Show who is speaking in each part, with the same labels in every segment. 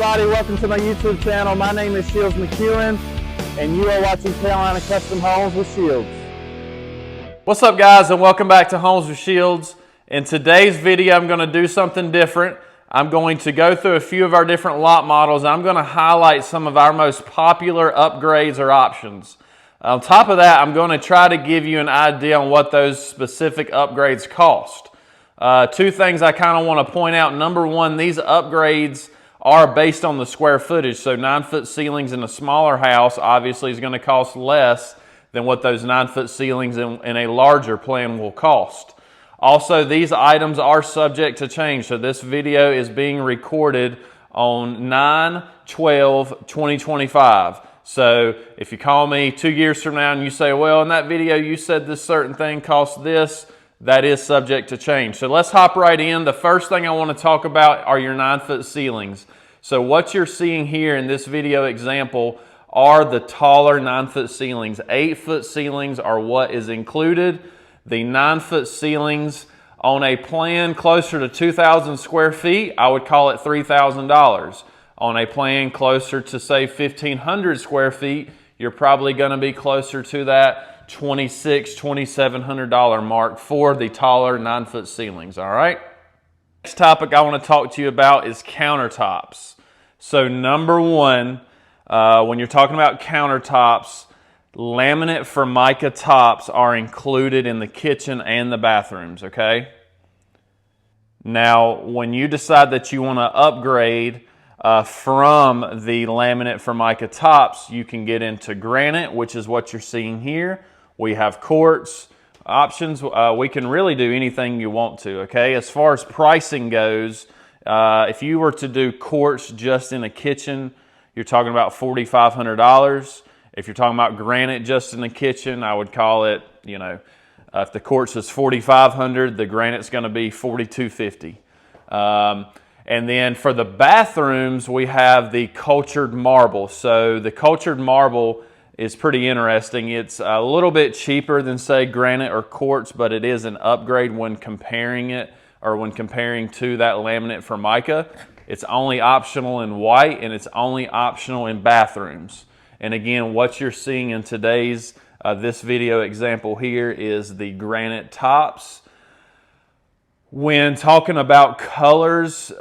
Speaker 1: Everybody, welcome to my YouTube channel. My name is Shields McEwen, and you are watching Carolina Custom Homes with Shields.
Speaker 2: What's up, guys, and welcome back to Homes with Shields. In today's video, I'm going to do something different. I'm going to go through a few of our different lot models. I'm going to highlight some of our most popular upgrades or options. On top of that, I'm going to try to give you an idea on what those specific upgrades cost. Two things I kind of want to point out. Number one, these upgrades are based on the square footage. So 9-foot ceilings in a smaller house obviously is going to cost less than what those 9-foot ceilings in a larger plan will cost. Also, these items are subject to change. So this video is being recorded on 9/12/2025. So if you call me 2 years from now and you say, well, in that video you said this certain thing cost this, that is subject to change. So let's hop right in. The first thing I want to talk about are your 9-foot ceilings. So what you're seeing here in this video example are the taller 9-foot ceilings. 8-foot ceilings are what is included. The 9-foot ceilings on a plan closer to 2,000 square feet, I would call it $3,000. On a plan closer to say 1,500 square feet, you're probably going to be closer to that $2,600, $2,700 mark for the taller 9-foot ceilings, all right? Next topic I want to talk to you about is countertops. So number one, when you're talking about countertops, laminate Formica tops are included in the kitchen and the bathrooms, okay? Now, when you decide that you want to upgrade from the laminate Formica tops, you can get into granite, which is what you're seeing here. We have quartz options. We can really do anything you want to, okay? As far as pricing goes, if you were to do quartz just in a kitchen, you're talking about $4,500. If you're talking about granite just in the kitchen, I would call it, if the quartz is $4,500, the granite's going to be $4,250. And then for the bathrooms, we have the cultured marble. So the cultured marble is pretty interesting. It's a little bit cheaper than, say, granite or quartz, but it is an upgrade when comparing it or when comparing to that laminate Formica. It's only optional in white, and it's only optional in bathrooms. And again, what you're seeing in today's this video example here is the granite tops. When talking about colors,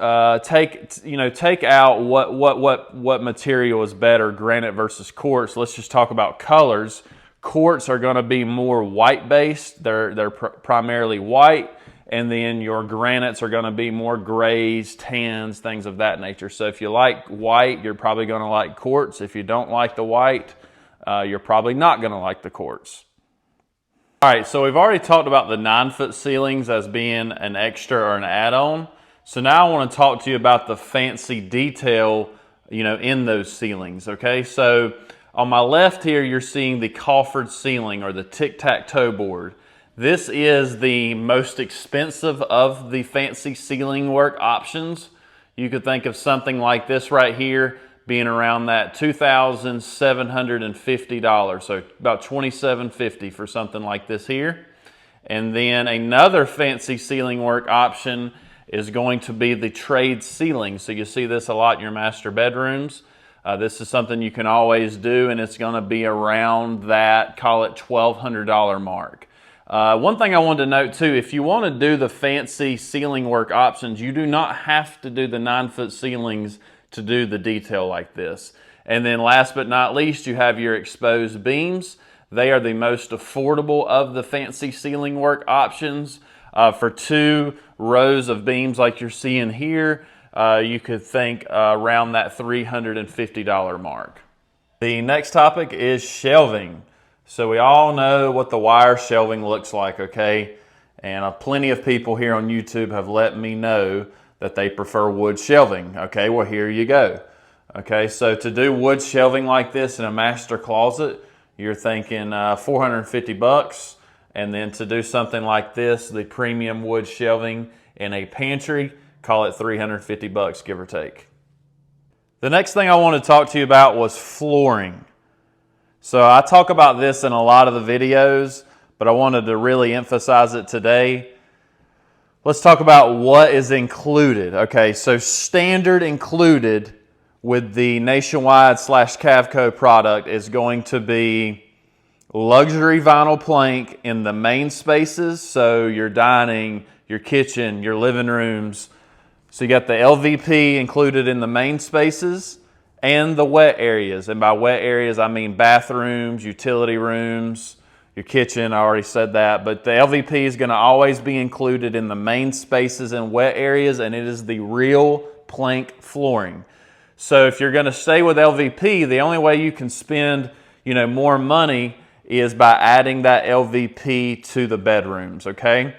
Speaker 2: take out what material is better, granite versus quartz. Let's just talk about colors. Quartz are going to be more white based. They're primarily white, and then your granites are going to be more grays, tans, things of that nature. So if you like white, you're probably going to like quartz. If you don't like the white, you're probably not going to like the quartz. All right, so we've already talked about the 9-foot ceilings as being an extra or an add-on. So now I want to talk to you about the fancy detail, in those ceilings, okay? So on my left here, you're seeing the coffered ceiling or the tic-tac-toe board. This is the most expensive of the fancy ceiling work options. You could think of something like this right here being around that $2,750, so about $2,750 for something like this here. And then another fancy ceiling work option is going to be the trade ceiling. So you see this a lot in your master bedrooms. This is something you can always do, and it's going to be around that, call it $1,200 mark. One thing I wanted to note too, if you want to do the fancy ceiling work options, you do not have to do the 9-foot ceilings to do the detail like this. And then last but not least, you have your exposed beams. They are the most affordable of the fancy ceiling work options. For 2 rows of beams like you're seeing here, you could think around that $350 mark. The next topic is shelving. So we all know what the wire shelving looks like, okay? And plenty of people here on YouTube have let me know that they prefer wood shelving. Okay, well, here you go. Okay, so to do wood shelving like this in a master closet, you're thinking $450. And then to do something like this, the premium wood shelving in a pantry, call it $350, give or take. The next thing I want to talk to you about was flooring. So I talk about this in a lot of the videos, but I wanted to really emphasize it today. Let's talk about what is included. Okay, so standard included with the Nationwide / Cavco product is going to be luxury vinyl plank in the main spaces, so your dining, your kitchen, your living rooms. So you got the LVP included in the main spaces and the wet areas. And by wet areas, I mean bathrooms, utility rooms, your kitchen, I already said that. But the LVP is going to always be included in the main spaces and wet areas, and it is the real plank flooring. So if you're going to stay with LVP, the only way you can spend, more money is by adding that LVP to the bedrooms, okay?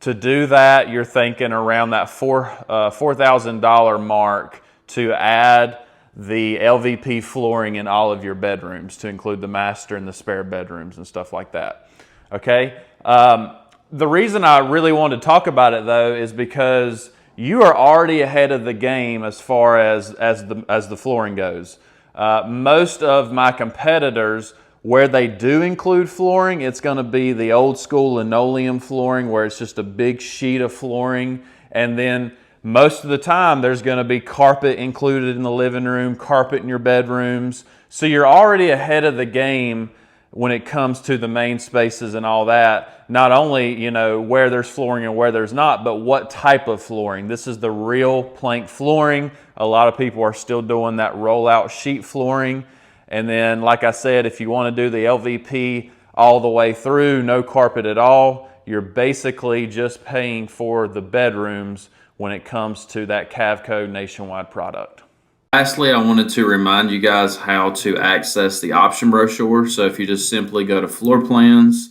Speaker 2: To do that, you're thinking around that $4,000 mark to add the LVP flooring in all of your bedrooms, to include the master and the spare bedrooms and stuff like that, okay? The reason I really wanted to talk about it, though, is because you are already ahead of the game as far as the flooring goes. Most of my competitors, where they do include flooring, it's going to be the old school linoleum flooring where it's just a big sheet of flooring. And then most of the time there's going to be carpet included in the living room, carpet in your bedrooms. So you're already ahead of the game when it comes to the main spaces and all that. Not only, where there's flooring and where there's not, but what type of flooring. This is the real plank flooring. A lot of people are still doing that rollout sheet flooring. And then, like I said, if you want to do the LVP all the way through, no carpet at all, you're basically just paying for the bedrooms when it comes to that Cavco Nationwide product.
Speaker 3: Lastly, I wanted to remind you guys how to access the option brochure. So if you just simply go to floor plans,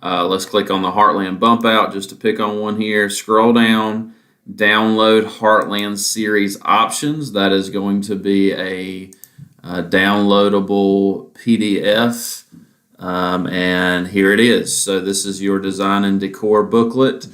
Speaker 3: let's click on the Heartland bump out just to pick on one here. Scroll down, download Heartland series options. That is going to be a downloadable PDF, and here it is. So this is your design and decor booklet.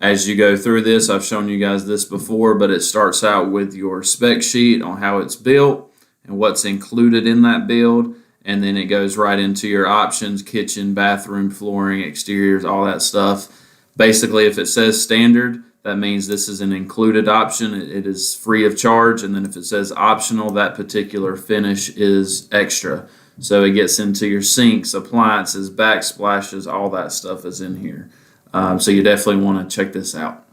Speaker 3: As you go through this, I've shown you guys this before, but it starts out with your spec sheet on how it's built and what's included in that build, and then it goes right into your options: kitchen, bathroom, flooring, exteriors, all that stuff. Basically, if it says standard, that means this is an included option. It is free of charge. And then if it says optional, that particular finish is extra. So it gets into your sinks, appliances, backsplashes, all that stuff is in here. So you definitely want to check this out.